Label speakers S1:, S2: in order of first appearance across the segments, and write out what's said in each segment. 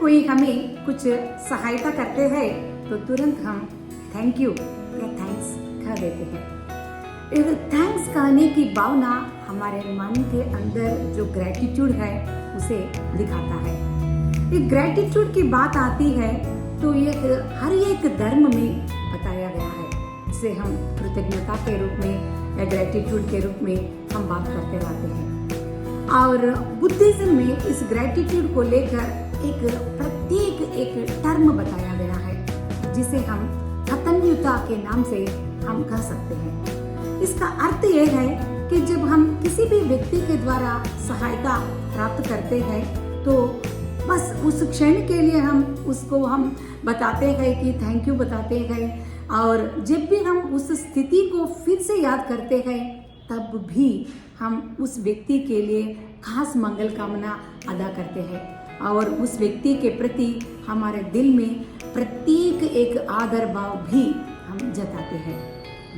S1: कोई हमें कुछ सहायता करते हैं तो तुरंत हम थैंक यू या थैंक्स कह देते हैं। थैंक्स कहने की भावना हमारे मन के अंदर जो ग्रेटिट्यूड है उसे दिखाता है। एक ग्रेटिट्यूड की बात आती है तो ये हर एक धर्म में बताया गया है, जिसे हम कृतज्ञता के रूप में या ग्रेटिट्यूड के रूप में हम बात करते रहते हैं। और बुद्धिज्म में इस ग्रेटिट्यूड को लेकर एक टर्म बताया गया है, जिसे हम कृतज्ञता के नाम से हम कह सकते हैं। इसका अर्थ यह है कि जब हम किसी भी व्यक्ति के द्वारा सहायता प्राप्त करते हैं तो बस उस क्षण के लिए हम उसको हम बताते हैं कि थैंक यू बताते हैं, और जब भी हम उस स्थिति को फिर से याद करते हैं तब भी हम उस व्यक्ति के लिए खास मंगल कामना अदा करते हैं, और उस व्यक्ति के प्रति हमारे दिल में प्रत्येक एक आदर भाव भी हम जताते हैं,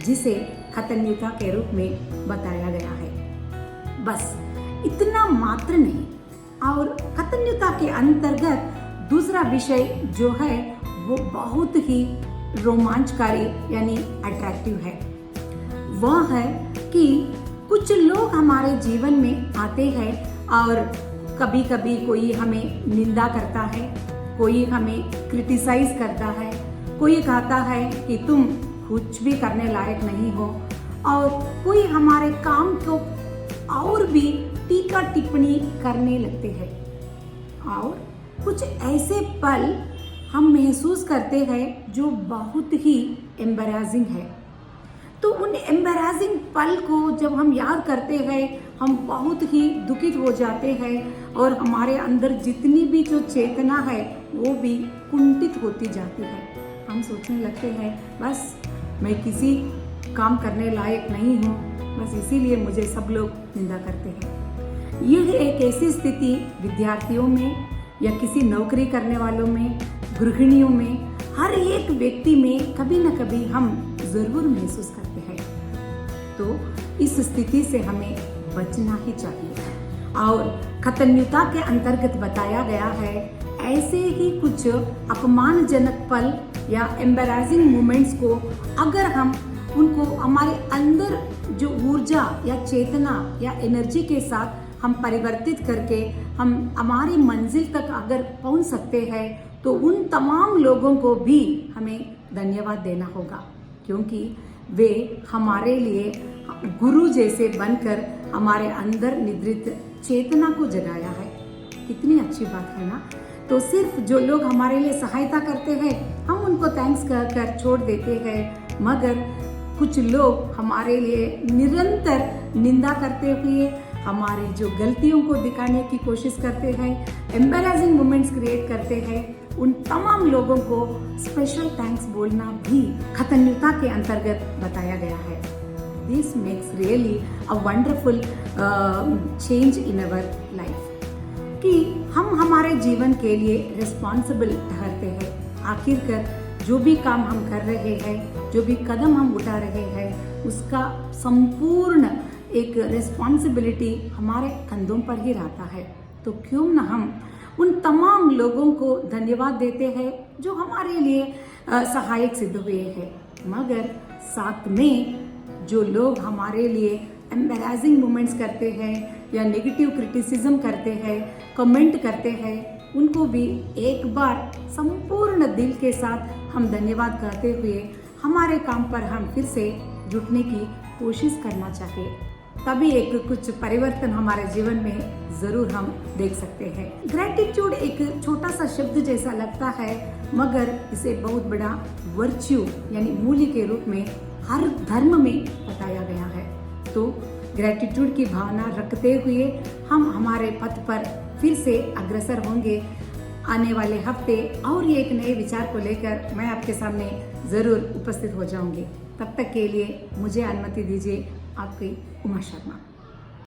S1: जिसे कृतज्ञता के रूप में बताया गया है। बस इतना मात्र नहीं, और कृतज्ञता के अंतर्गत दूसरा विषय जो है वो बहुत ही रोमांचकारी यानी अट्रैक्टिव है। वह है कि कुछ लोग हमारे जीवन में आते हैं और कभी कभी कोई हमें निंदा करता है, कोई हमें क्रिटिसाइज करता है, कोई कहता है कि तुम कुछ भी करने लायक नहीं हो, और कोई हमारे काम को और भी टीका टिप्पणी करने लगते हैं। और कुछ ऐसे पल हम महसूस करते हैं जो बहुत ही एम्बैरेसिंग है। तो उन एम्बैरेसिंग पल को जब हम याद करते हैं हम बहुत ही दुखित हो जाते हैं, और हमारे अंदर जितनी भी जो चेतना है वो भी कुंठित होती जाती है। हम सोचने लगते हैं बस मैं किसी काम करने लायक नहीं हूँ, बस इसीलिए मुझे सब लोग निंदा करते हैं। यह एक ऐसी स्थिति विद्यार्थियों में या किसी नौकरी करने वालों में, गृहिणियों में, हर एक व्यक्ति में कभी न कभी हम जरूर महसूस करते हैं। तो इस स्थिति से हमें बचना ही चाहिए। और कृतज्ञता के अंतर्गत बताया गया है ऐसे ही कुछ अपमानजनक पल या एम्बैरेसिंग मोमेंट्स को अगर हम उनको हमारे अंदर जो ऊर्जा या चेतना या एनर्जी के साथ हम परिवर्तित करके हम हमारी मंजिल तक अगर पहुंच सकते हैं तो उन तमाम लोगों को भी हमें धन्यवाद देना होगा, क्योंकि वे हमारे लिए गुरु जैसे बनकर हमारे अंदर निद्रित चेतना को जगाया है। कितनी अच्छी बात है ना। तो सिर्फ जो लोग हमारे लिए सहायता करते हैं हम उनको थैंक्स कहकर छोड़ देते हैं, मगर कुछ लोग हमारे लिए निरंतर निंदा करते हुए हमारी जो गलतियों को दिखाने की कोशिश करते हैं, एम्बैरेसिंग मोमेंट्स क्रिएट करते हैं, उन तमाम लोगों को स्पेशल थैंक्स बोलना भी कृतज्ञता के अंतर्गत बताया गया है। This makes really a wonderful change in our life, कि हम हमारे जीवन के लिए रिस्पॉन्सिबल ठहरते हैं। आखिरकार जो भी काम हम कर रहे हैं, जो भी कदम हम उठा रहे हैं, उसका संपूर्ण एक रिस्पॉन्सिबिलिटी हमारे कंधों पर ही रहता है। तो क्यों न हम उन तमाम लोगों को धन्यवाद देते हैं जो हमारे लिए सहायक सिद्ध हुए हैं, मगर साथ में जो लोग हमारे लिए एम्बैरेसिंग मोमेंट्स करते हैं या नेगेटिव क्रिटिसिज्म करते हैं, कमेंट करते हैं, उनको भी एक बार संपूर्ण दिल के साथ हम धन्यवाद कहते हुए हमारे काम पर हम फिर से जुटने की कोशिश करना चाहिए। तभी एक कुछ परिवर्तन हमारे जीवन में जरूर हम देख सकते हैं। ग्रेटिट्यूड एक छोटा सा शब्द जैसा लगता है, मगर इसे बहुत बड़ा वर्च्यू यानी मूल्य के रूप में हर धर्म में बताया गया है। तो ग्रेटिट्यूड की भावना रखते हुए हम हमारे पथ पर फिर से अग्रसर होंगे। आने वाले हफ्ते और एक नए विचार को लेकर मैं आपके सामने जरूर उपस्थित हो जाऊंगी। तब तक के लिए मुझे अनुमति दीजिए, आपकी उमा शर्मा।